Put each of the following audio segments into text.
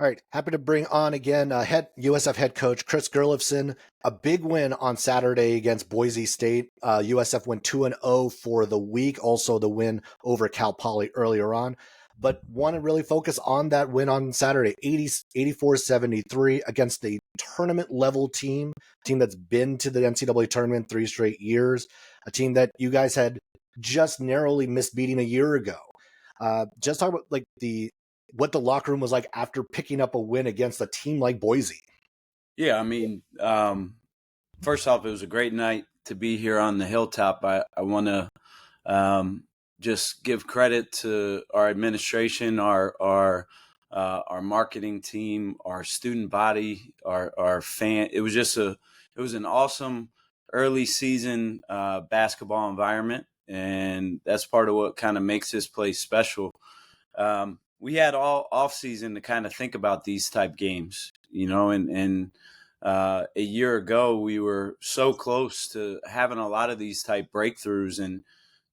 All right, happy to bring on again head USF head coach Chris Gerlufsen. A big win on Saturday against Boise State. USF went 2-0 for the week. Also, the win over Cal Poly earlier on. But want to really focus on that win on Saturday, 84-73 against a tournament level team that's been to the NCAA tournament 3 straight years, a team that you guys had just narrowly missed beating a year ago. Just talk about like what the locker room was like after picking up a win against a team like Boise. Yeah, I mean, first off, it was a great night to be here on the hilltop. I want to just give credit to our administration, our marketing team, our student body, our fan. It was an awesome early season basketball environment, and that's part of what kind of makes this place special. We had all off season to kind of think about these type games, and a year ago we were so close to having a lot of these type breakthroughs and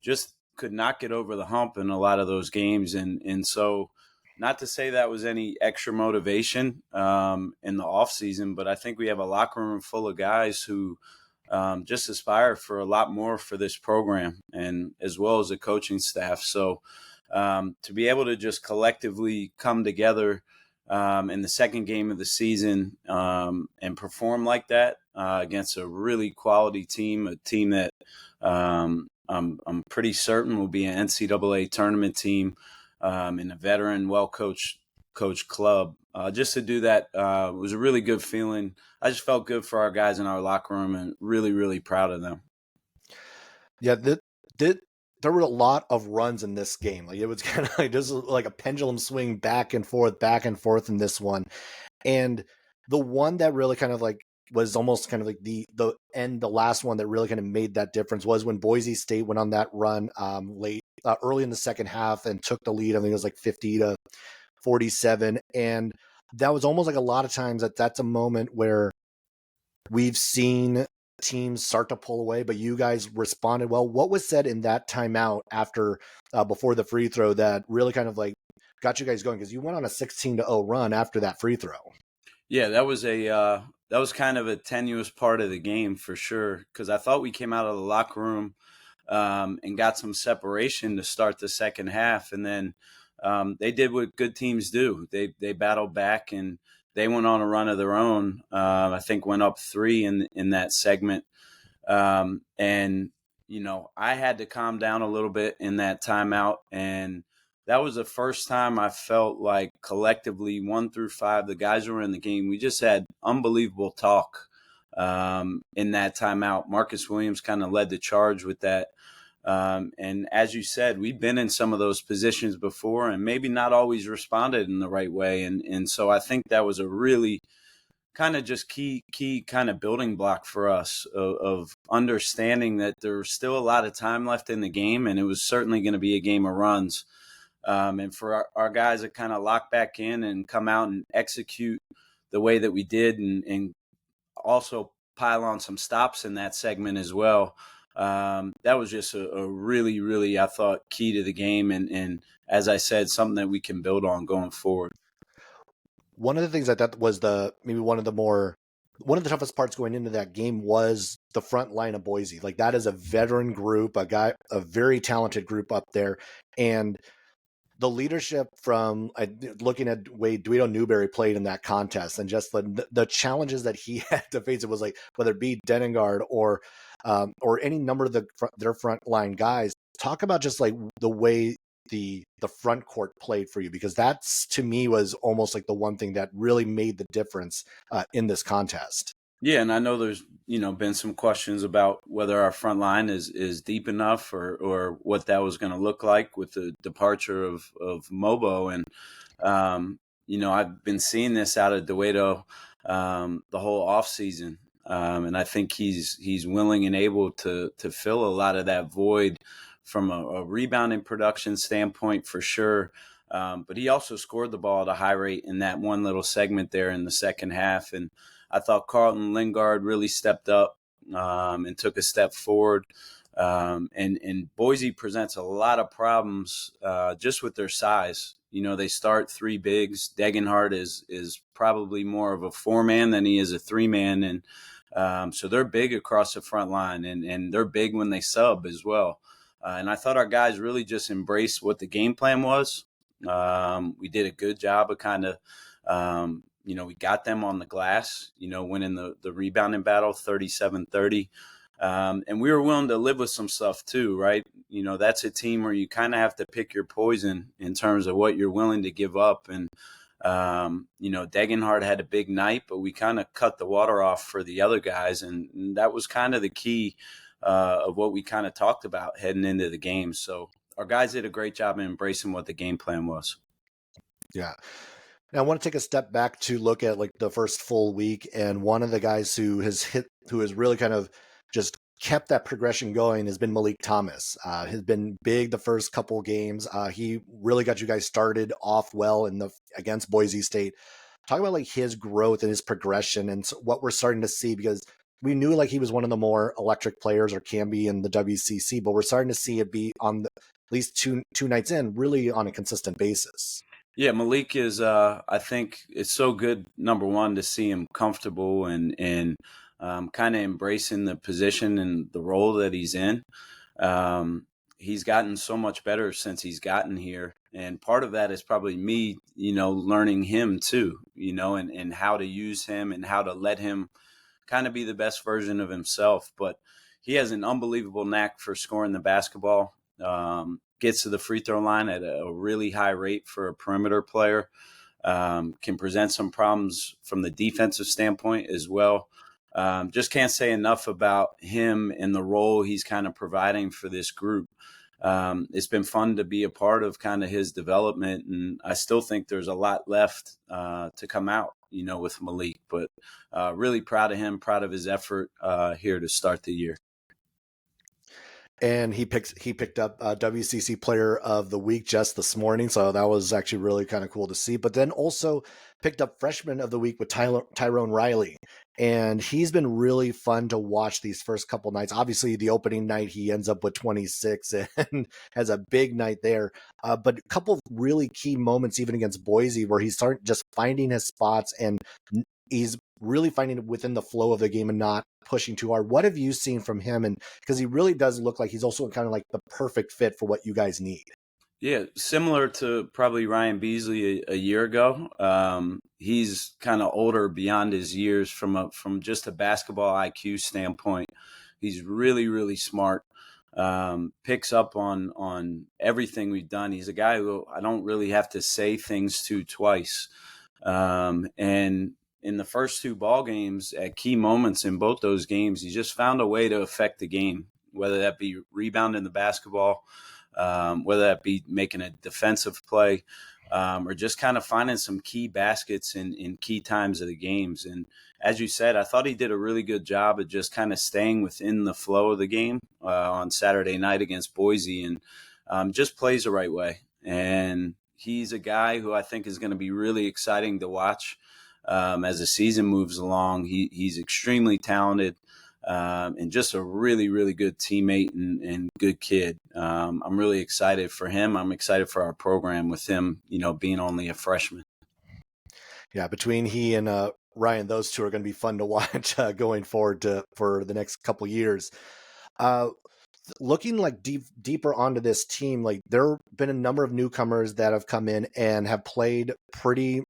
just could not get over the hump in a lot of those games. And so not to say that was any extra motivation in the off season, but I think we have a locker room full of guys who just aspire for a lot more for this program and as well as the coaching staff. So to be able to just collectively come together in the second game of the season and perform like that against a really quality team, a team that I'm pretty certain will be an NCAA tournament team and a veteran, well-coached club. Just to do that was a really good feeling. I just felt good for our guys in our locker room and really, really proud of them. Yeah, there were a lot of runs in this game. Like it was kind of like just like a pendulum swing back and forth in this one. And the one that really kind of like was almost kind of like the last one that really kind of made that difference was when Boise State went on that run early in the second half and took the lead. I think it was like 50-47. And that was almost like a lot of times that's a moment where we've seen teams start to pull away, but you guys responded well. What was said in that timeout after before the free throw that really kind of like got you guys going? Because you went on a 16-0 run after that free throw. Yeah, that was kind of a tenuous part of the game for sure, because I thought we came out of the locker room and got some separation to start the second half, and then they did what good teams do. They battled back and they went on a run of their own. I think went up 3 in that segment, and I had to calm down a little bit in that timeout, and that was the first time I felt like collectively 1 through 5, the guys who were in the game, we just had unbelievable talk in that timeout. Marcus Williams kind of led the charge with that. And as you said, we've been in some of those positions before and maybe not always responded in the right way. And so I think that was a really kind of just key kind of building block for us of understanding that there's still a lot of time left in the game, and it was certainly going to be a game of runs. And for our guys to kind of lock back in and come out and execute the way that we did and also pile on some stops in that segment as well. That was just a really, really, I thought, key to the game. And as I said, something that we can build on going forward. One of the things that was one of the toughest parts going into that game was the front line of Boise. Like that is a veteran group, a very talented group up there. And the leadership from looking at way Dwedo Newberry played in that contest and just the challenges that he had to face. It was like, whether it be Denengard or any number of their front line guys. Talk about just like the way the front court played for you, because that's, to me, was almost like the one thing that really made the difference in this contest. Yeah, and I know there's been some questions about whether our front line is deep enough or what that was going to look like with the departure of Mobo. And I've been seeing this out of Dwedo the whole off season, and I think he's willing and able to fill a lot of that void from a rebounding production standpoint for sure. But he also scored the ball at a high rate in that one little segment there in the second half. And I thought Carlton Lingard really stepped up and took a step forward. And Boise presents a lot of problems just with their size. They start three bigs. Degenhardt is probably more of a four-man than he is a three-man, and so they're big across the front line, and they're big when they sub as well. And I thought our guys really just embraced what the game plan was. We did a good job of kind of, we got them on the glass, winning the rebounding battle 37-30. And we were willing to live with some stuff too, right? That's a team where you kind of have to pick your poison in terms of what you're willing to give up. And, Degenhardt had a big night, but we kind of cut the water off for the other guys. And that was kind of the key of what we kind of talked about heading into the game. So our guys did a great job in embracing what the game plan was. Yeah. Now I want to take a step back to look at like the first full week, and one of the guys who has really kind of just kept that progression going has been Malik Thomas. Has been big the first couple games. He really got you guys started off well against Boise State. Talk about like his growth and his progression and what we're starting to see, because we knew like he was one of the more electric players, or can be, in the WCC, but we're starting to see it be on at least two nights in, really on a consistent basis. Yeah, Malik is. I think it's so good. Number one, to see him comfortable and kind of embracing the position and the role that he's in. He's gotten so much better since he's gotten here, and part of that is probably me, learning him too, and how to use him and how to let him kind of be the best version of himself. But he has an unbelievable knack for scoring the basketball. Gets to the free throw line at a really high rate for a perimeter player. Can present some problems from the defensive standpoint as well. Just can't say enough about him and the role he's kind of providing for this group. It's been fun to be a part of kind of his development, and I still think there's a lot left to come out, with Malik. But really proud of him, proud of his effort here to start the year. And he picked up WCC Player of the Week just this morning, so that was actually really kind of cool to see. But then also picked up Freshman of the Week with Tyrone Riley, and he's been really fun to watch these first couple nights. Obviously, the opening night he ends up with 26 and has a big night there. But a couple of really key moments, even against Boise, where he's starting just finding his spots, and he's really finding it within the flow of the game and not pushing too hard. What have you seen from him? And because he really does look like he's also kind of like the perfect fit for what you guys need. Yeah, similar to probably Ryan Beasley a year ago. He's kind of older beyond his years from just a basketball IQ standpoint. He's really, really smart. Picks up on everything we've done. He's a guy who I don't really have to say things to twice. And in the first two ball games, at key moments in both those games, he just found a way to affect the game, whether that be rebounding the basketball, whether that be making a defensive play, or just kind of finding some key baskets in key times of the games. And as you said, I thought he did a really good job of just kind of staying within the flow of the game on Saturday night against Boise, and just plays the right way. And he's a guy who I think is going to be really exciting to watch. As the season moves along. He's extremely talented and just a really, really good teammate and good kid. I'm really excited for him. I'm excited for our program with him, being only a freshman. Yeah, between he and Ryan, those two are going to be fun to watch going forward for the next couple years. Looking like deeper onto this team, like there have been a number of newcomers that have come in and have played pretty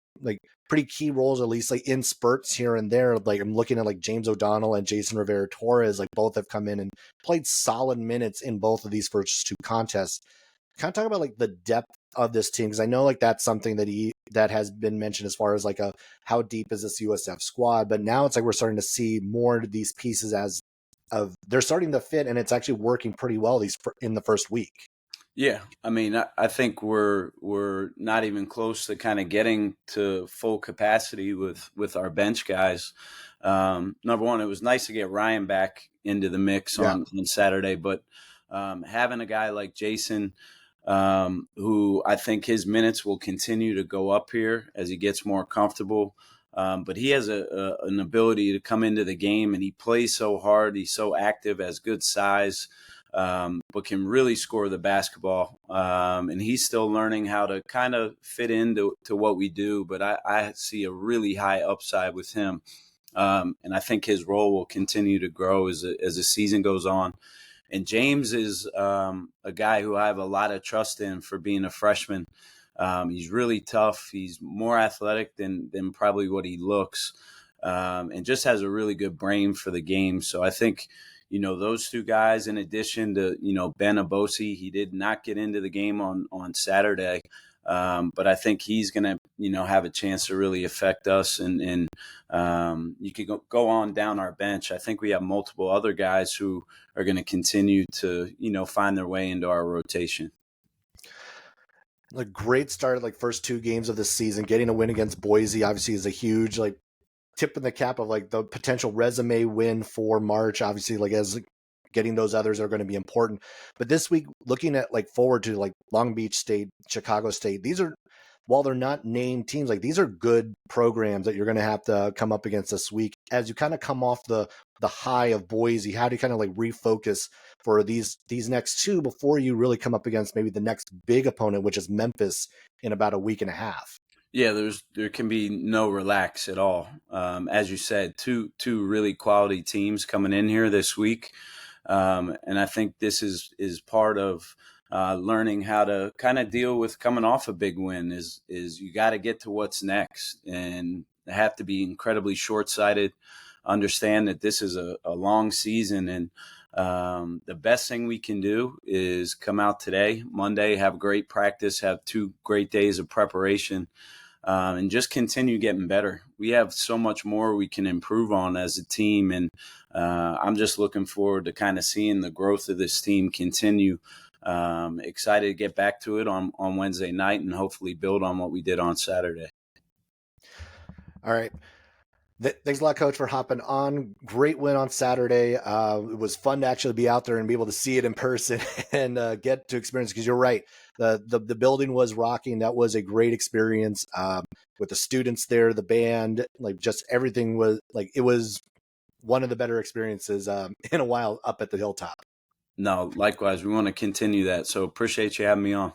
key roles, at least like in spurts here and there. Like I'm looking at like James O'Donnell and Jason Rivera Torres, like both have come in and played solid minutes in both of these first two contests. Kind of talk about like the depth of this team, because I know like that's something that has been mentioned as far as like how deep is this USF squad, but now it's like we're starting to see more of these pieces they're starting to fit, and it's actually working pretty well in the first week. Yeah, I mean, I think we're not even close to kind of getting to full capacity with our bench guys. Number one, it was nice to get Ryan back into the mix on Saturday, but having a guy like Jason, who I think his minutes will continue to go up here as he gets more comfortable. But he has an ability to come into the game, and he plays so hard. He's so active, has good size. but can really score the basketball. And he's still learning how to kind of fit into what we do. But I see a really high upside with him. And I think his role will continue to grow as the season goes on. And James is a guy who I have a lot of trust in for being a freshman. He's really tough. He's more athletic than probably what he looks, and just has a really good brain for the game. So I think, those two guys, in addition to, Ben Abosi, he did not get into the game on Saturday. But I think he's going to, have a chance to really affect us. And you could go on down our bench. I think we have multiple other guys who are going to continue to, find their way into our rotation. A great start, like first 2 games of the season. Getting a win against Boise obviously is a huge tip in the cap of the potential resume win for March. Obviously, as getting those others are going to be important. But this week, looking at forward to Long Beach State, Chicago State, these are, while they're not named teams, these are good programs that you're going to have to come up against this week. As you kind of come off the high of Boise, how do you kind of refocus for these next 2 before you really come up against maybe the next big opponent, which is Memphis, in about a week and a half? Yeah, there can be no relax at all. As you said, two really quality teams coming in here this week. And I think this is part of learning how to kind of deal with coming off a big win. Is you got to get to what's next, and have to be incredibly short-sighted. Understand that this is a long season, and the best thing we can do is come out today, Monday, have great practice, have 2 great days of preparation, and just continue getting better. We have so much more we can improve on as a team, and I'm just looking forward to kind of seeing the growth of this team continue. Excited to get back to it on Wednesday night and hopefully build on what we did on Saturday. All right. Thanks a lot, Coach, for hopping on. Great win on Saturday. It was fun to actually be out there and be able to see it in person and get to experience, because you're right. The building was rocking. That was a great experience with the students there, the band, just everything was it was one of the better experiences in a while up at the Hilltop. No, likewise. We want to continue that. So appreciate you having me on.